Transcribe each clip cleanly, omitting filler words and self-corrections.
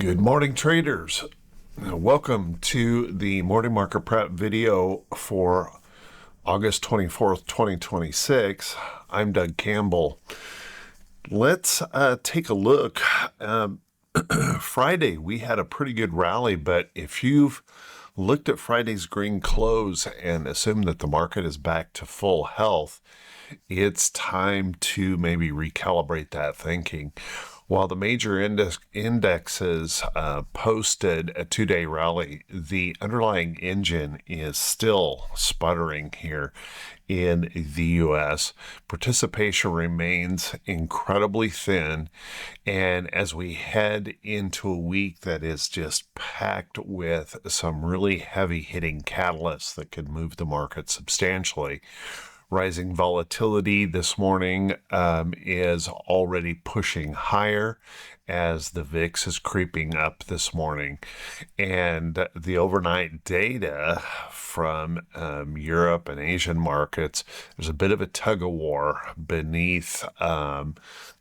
Good morning, traders. Welcome to the morning market prep video for August 24th, 2026. I'm Doug Campbell. Let's take a look. Friday, we had a pretty good rally, but if you've looked at Friday's green close and assumed that the market is back to full health, it's time to maybe recalibrate that thinking. While the major indexes posted a two-day rally, the underlying engine is still sputtering here in the U.S. Participation remains incredibly thin, and as we head into a week that is just packed with some really heavy-hitting catalysts that could move the market substantially. Rising volatility this morning is already pushing higher as the VIX is creeping up this morning. And the overnight data from Europe and Asian markets, there's a bit of a tug of war beneath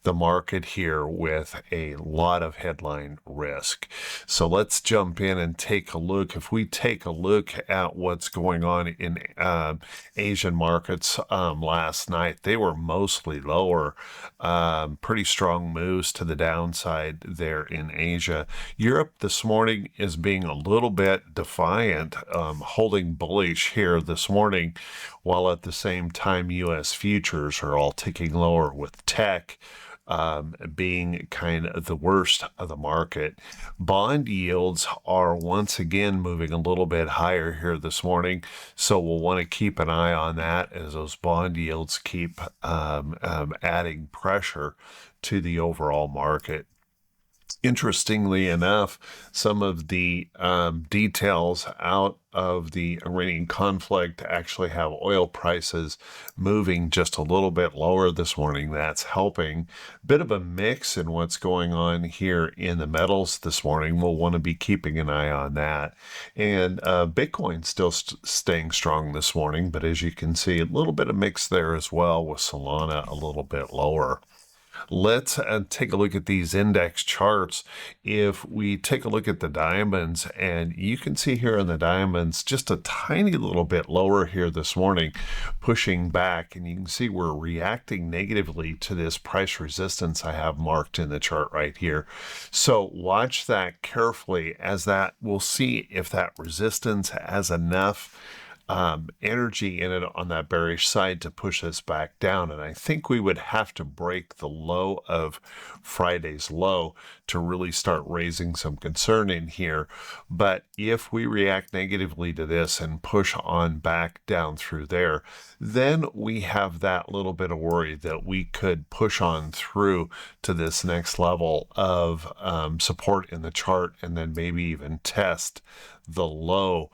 the market here with a lot of headline risk. So let's jump in and take a look. If we take a look at what's going on in Asian markets last night, they were mostly lower, pretty strong moves to the downside there in Asia. Europe this morning is being a little bit defiant, holding bullish here this morning, while at the same time U.S. futures are all ticking lower, with tech being kind of the worst of the market. Bond yields are once again moving a little bit higher here this morning, so we'll want to keep an eye on that as those bond yields keep adding pressure to the overall market. Interestingly enough, some of the details out of the Iranian conflict actually have oil prices moving just a little bit lower this morning. That's helping. Bit of a mix in what's going on here in the metals this morning. We'll want to be keeping an eye on that. And Bitcoin still staying strong this morning, but as you can see, a little bit of mix there as well, with Solana a little bit lower. Let's take a look at these index charts. If we take a look at the diamonds, and you can see here in the diamonds just a tiny little bit lower here this morning, pushing back, and you can see we're reacting negatively to this price resistance I have marked in the chart right here. So watch that carefully, as that we'll see if that resistance has enough energy in it on that bearish side to push us back down. And I think we would have to break the low of Friday's low to really start raising some concern in here. But if we react negatively to this and push on back down through there, then we have that little bit of worry that we could push on through to this next level of support in the chart, and then maybe even test the low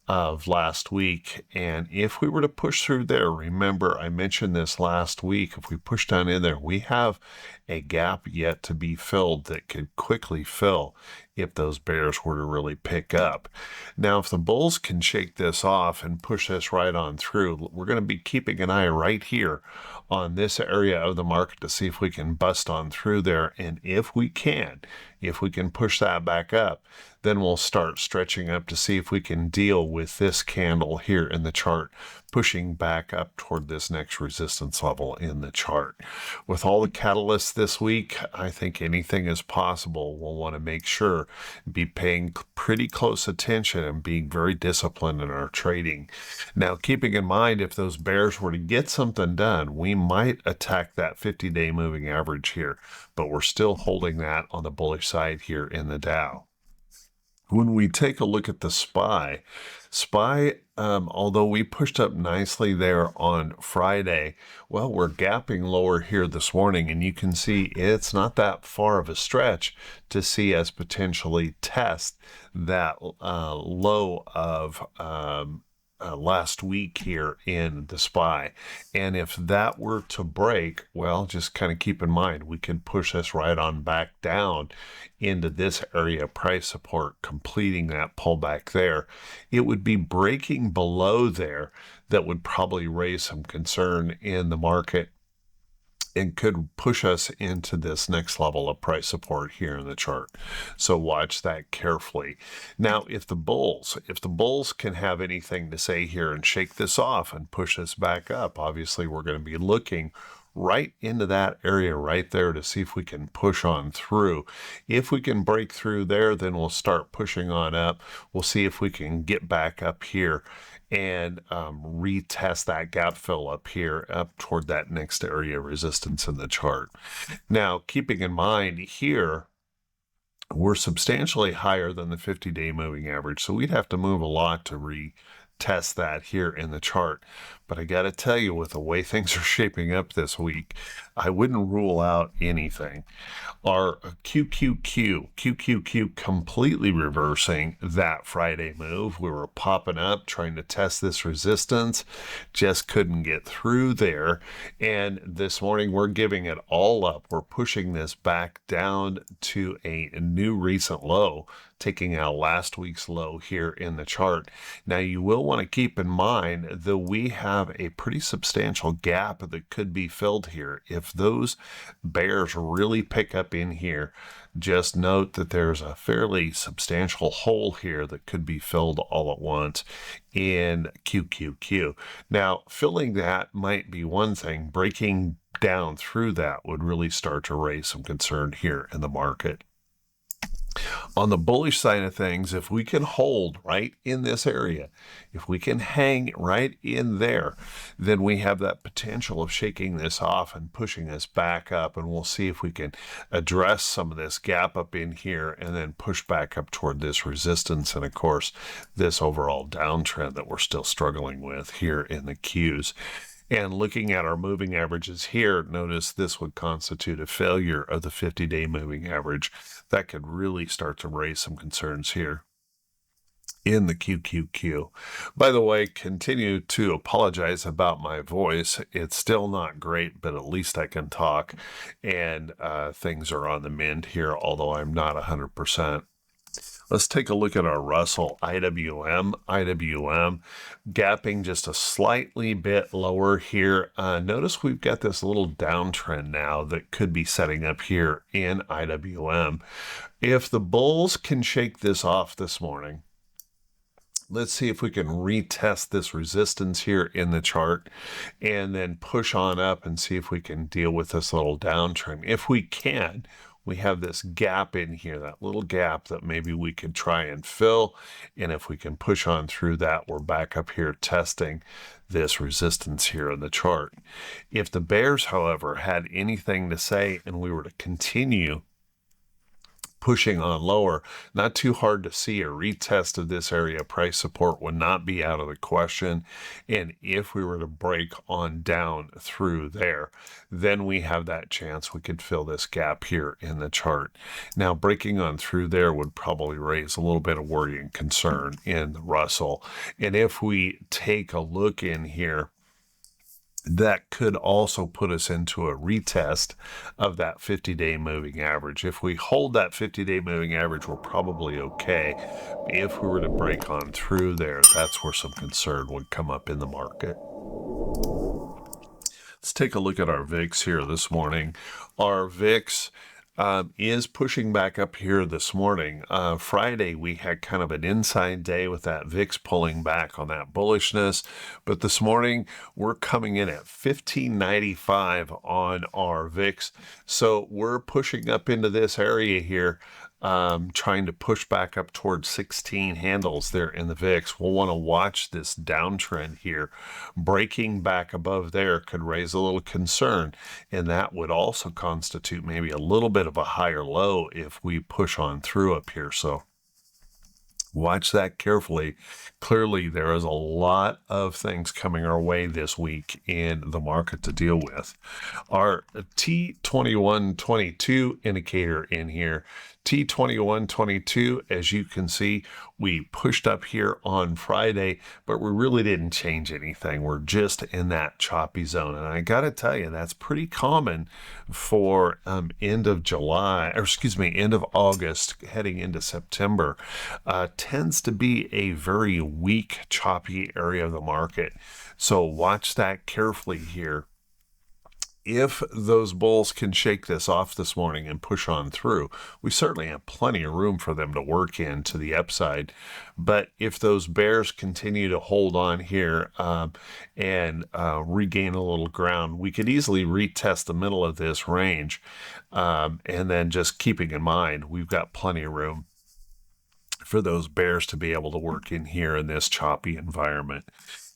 of last week. And if we were to push through there, remember I mentioned this last week, if we push down in there, we have a gap yet to be filled that could quickly fill if those bears were to really pick up. Now, if the bulls can shake this off and push this right on through, we're going to be keeping an eye right here on this area of the market to see if we can bust on through there. And if we can push that back up, then we'll start stretching up to see if we can deal with this candle here in the chart, pushing back up toward this next resistance level in the chart. With all the catalysts this week, I think anything is possible. We'll want to make sure, be paying pretty close attention and being very disciplined in our trading. Now, keeping in mind, if those bears were to get something done, we might attack that 50-day moving average here, but we're still holding that on the bullish side here in the Dow. When we take a look at the SPY, although we pushed up nicely there on Friday, well, we're gapping lower here this morning, and you can see it's not that far of a stretch to see us potentially test that low of last week here in the SPY. And if that were to break, well, just kind of keep in mind, we can push us right on back down into this area of price support, completing that pullback there. It would be breaking below there that would probably raise some concern in the market. and could push us into this next level of price support here in the chart. So watch that carefully. Now, if the bulls can have anything to say here and shake this off and push this back up, obviously we're going to be looking right into that area right there to see if we can push on through. If we can break through there, then we'll start pushing on up. We'll see if we can get back up here and retest that gap fill up here up toward that next area of resistance in the chart. Now, keeping in mind here, we're substantially higher than the 50-day moving average, so we'd have to move a lot to retest that here in the chart. But I got to tell you, with the way things are shaping up this week, I wouldn't rule out anything. Our QQQ completely reversing that Friday move. We were popping up, trying to test this resistance, just couldn't get through there. And this morning, we're giving it all up. We're pushing this back down to a new recent low, taking out last week's low here in the chart. Now, you will want to keep in mind that we have a pretty substantial gap that could be filled here. If those bears really pick up in here, just note that there's a fairly substantial hole here that could be filled all at once in QQQ. Now, filling that might be one thing. Breaking down through that would really start to raise some concern here in the market. On the bullish side of things, if we can hold right in this area, if we can hang right in there, then we have that potential of shaking this off and pushing us back up, and we'll see if we can address some of this gap up in here and then push back up toward this resistance and, of course, this overall downtrend that we're still struggling with here in the Qs. And looking at our moving averages here, notice this would constitute a failure of the 50-day moving average. That could really start to raise some concerns here in the QQQ. By the way, continue to apologize about my voice. It's still not great, but at least I can talk, and things are on the mend here, although I'm not 100%. Let's take a look at our Russell IWM. IWM gapping just a slightly bit lower here. Notice we've got this little downtrend now that could be setting up here in IWM. If the bulls can shake this off this morning, let's see if we can retest this resistance here in the chart and then push on up and see if we can deal with this little downtrend. If we can, we have this gap in here, that little gap that maybe we could try and fill. And if we can push on through that, we're back up here testing this resistance here in the chart. If the bears, however, had anything to say and we were to continue pushing on lower, not too hard to see a retest of this area. Price support would not be out of the question. And if we were to break on down through there, then we have that chance we could fill this gap here in the chart. Now, breaking on through there would probably raise a little bit of worry and concern in the Russell. And if we take a look in here, that could also put us into a retest of that 50-day moving average. If we hold that 50-day moving average, we're probably okay. If we were to break on through there, that's where some concern would come up in the market. Let's take a look at our VIX here this morning. Our VIX is pushing back up here this morning. Friday, we had kind of an inside day with that VIX pulling back on that bullishness. But this morning, we're coming in at 1595 on our VIX. So we're pushing up into this area here, trying to push back up towards 16 handles there in the VIX. We'll want to watch this downtrend here. Breaking back above there could raise a little concern, and that would also constitute maybe a little bit of a higher low if we push on through up here. So watch that carefully. Clearly, there is a lot of things coming our way this week in the market to deal with. Our T2122 indicator in here, T2122, as you can see, we pushed up here on Friday, but we really didn't change anything. We're just in that choppy zone. And I got to tell you, that's pretty common for end of August, heading into September. Tends to be a very weak, choppy area of the market. So watch that carefully here. if those bulls can shake this off this morning and push on through, we certainly have plenty of room for them to work in to the upside. But if those bears continue to hold on here and regain a little ground, we could easily retest the middle of this range. And then just keeping in mind, we've got plenty of room for those bears to be able to work in here in this choppy environment.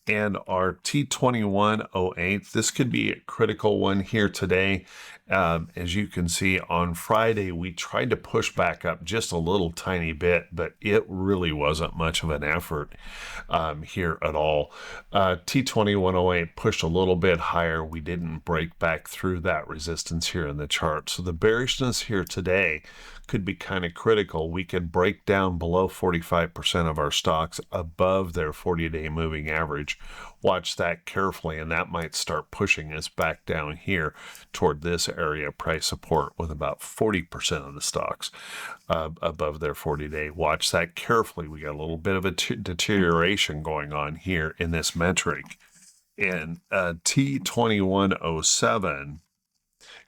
And our T2108, this could be a critical one here today. As you can see, on Friday, we tried to push back up just a little tiny bit, but it really wasn't much of an effort here at all. T2108 pushed a little bit higher. We didn't break back through that resistance here in the chart. So the bearishness here today could be kind of critical. We could break down below 45% of our stocks above their 40-day moving average. Watch that carefully, and that might start pushing us back down here toward this area of price support with about 40% of the stocks above their 40-day. Watch that carefully. We got a little bit of a deterioration going on here in this metric. And T2107,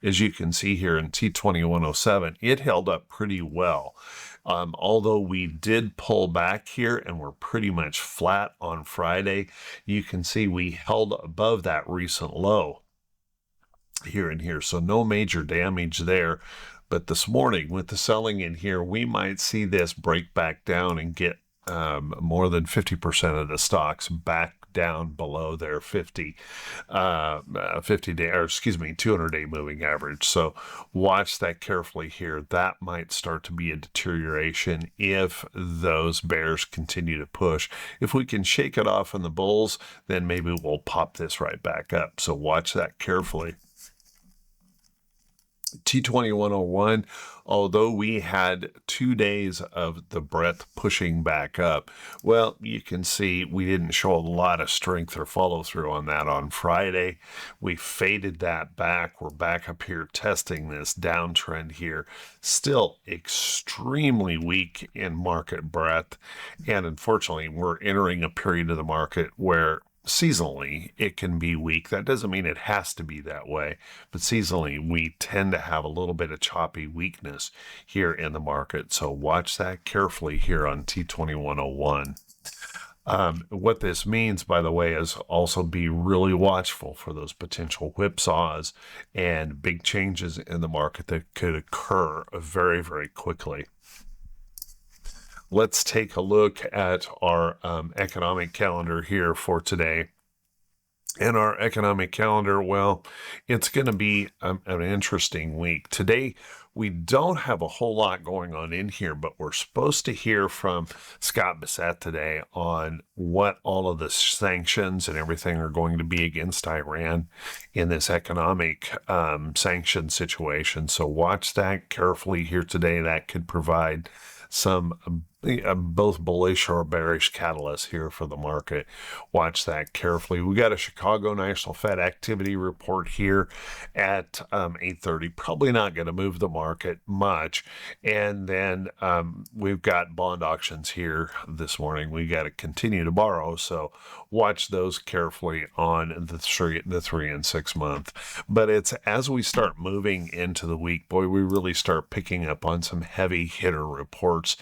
as you can see here in T2107, it held up pretty well. Although we did pull back here and we're pretty much flat on Friday, you can see we held above that recent low here and here. So no major damage there. But this morning with the selling in here, we might see this break back down and get more than 50% of the stocks back down below their 50-day, or 200-day moving average. So watch that carefully here. That might start to be a deterioration if those bears continue to push. If we can shake it off in the bulls, then maybe we'll pop this right back up. So watch that carefully. T2101, although we had 2 days of the breadth pushing back up, well, you can see we didn't show a lot of strength or follow through on that on Friday. We faded that back. We're back up here testing this downtrend here. Still extremely weak in market breadth. And unfortunately, we're entering a period of the market where seasonally it can be weak. That doesn't mean it has to be that way, but seasonally we tend to have a little bit of choppy weakness here in the market. So watch that carefully here on T2101. What this means, by the way, is also be really watchful for those potential whipsaws and big changes in the market that could occur very, very quickly. Let's take a look at our economic calendar here for today. And our economic calendar, well, it's going to be an interesting week. Today, we don't have a whole lot going on in here, but we're supposed to hear from Scott Bessent today on what all of the sanctions and everything are going to be against Iran in this economic sanction situation. So watch that carefully here today. That could provide some both bullish or bearish catalysts here for the market. Watch that carefully. We got a Chicago National Fed activity report here at 8:30. Probably not going to move the market much. And then we've got bond auctions here this morning. We got to continue to borrow, so watch those carefully on the 3 and 6 month. But it's as we start moving into the week, boy, we really start picking up on some heavy hitter reports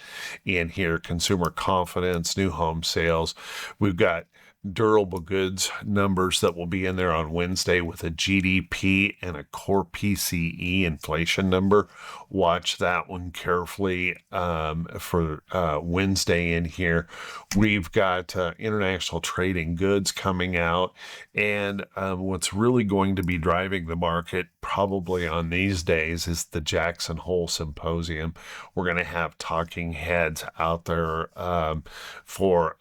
in here. Consumer confidence, new home sales. We've got durable goods numbers that will be in there on Wednesday with a GDP and a core PCE inflation number. Watch that one carefully for Wednesday in here. We've got international trading goods coming out, and what's really going to be driving the market probably on these days is the Jackson Hole Symposium. We're going to have talking heads out there for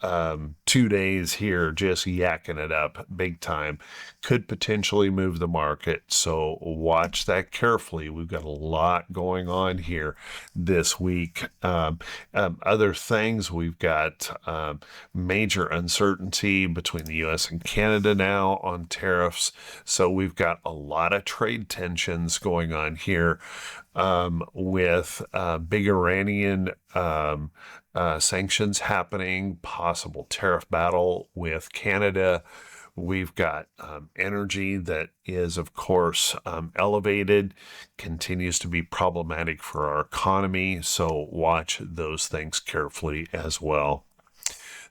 2 days here, just yakking it up big time. Could potentially move the market, so watch that carefully. We've got a lot going on here this week. Other things, we've got major uncertainty between the U.S. and Canada now on tariffs, so we've got a lot of trade tensions going on here with big Iranian sanctions happening, possible tariff battle with Canada. We've got energy that is, of course, elevated, continues to be problematic for our economy. So watch those things carefully as well.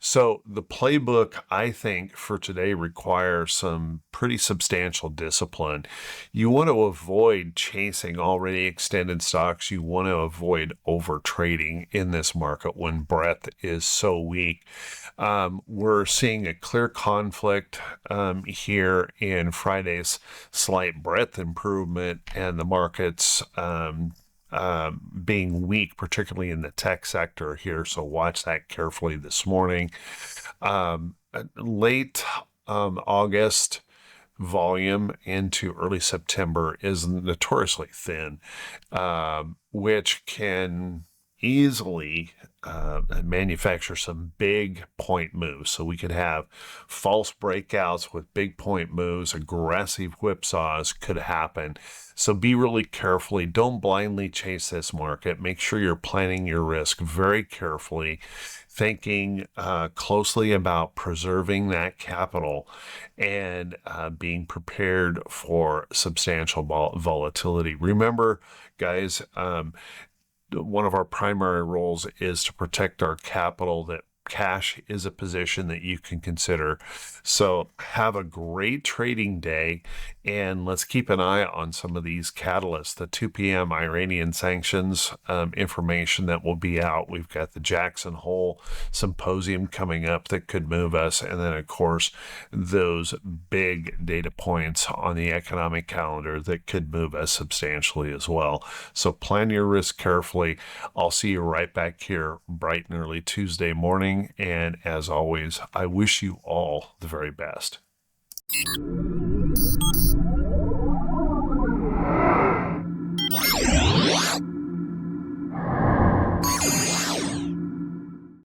So the playbook, I think, for today requires some pretty substantial discipline. You want to avoid chasing already extended stocks. You want to avoid over trading in this market when breadth is so weak. We're seeing a clear conflict here in Friday's slight breadth improvement and the markets being weak, particularly in the tech sector here. So watch that carefully this morning. Late August volume into early September is notoriously thin, which can easily manufacture some big point moves. So we could have false breakouts with big point moves, aggressive whipsaws could happen. So be really carefully. Don't blindly chase this market. Make sure you're planning your risk very carefully, thinking closely about preserving that capital and being prepared for substantial volatility. Remember, guys, one of our primary roles is to protect our capital. That cash is a position that you can consider. So have a great trading day, and let's keep an eye on some of these catalysts. The 2 p.m. Iranian sanctions information that will be out. We've got the Jackson Hole symposium coming up that could move us. And then, of course, those big data points on the economic calendar that could move us substantially as well. So plan your risk carefully. I'll see you right back here bright and early Tuesday morning. And as always, I wish you all the very best.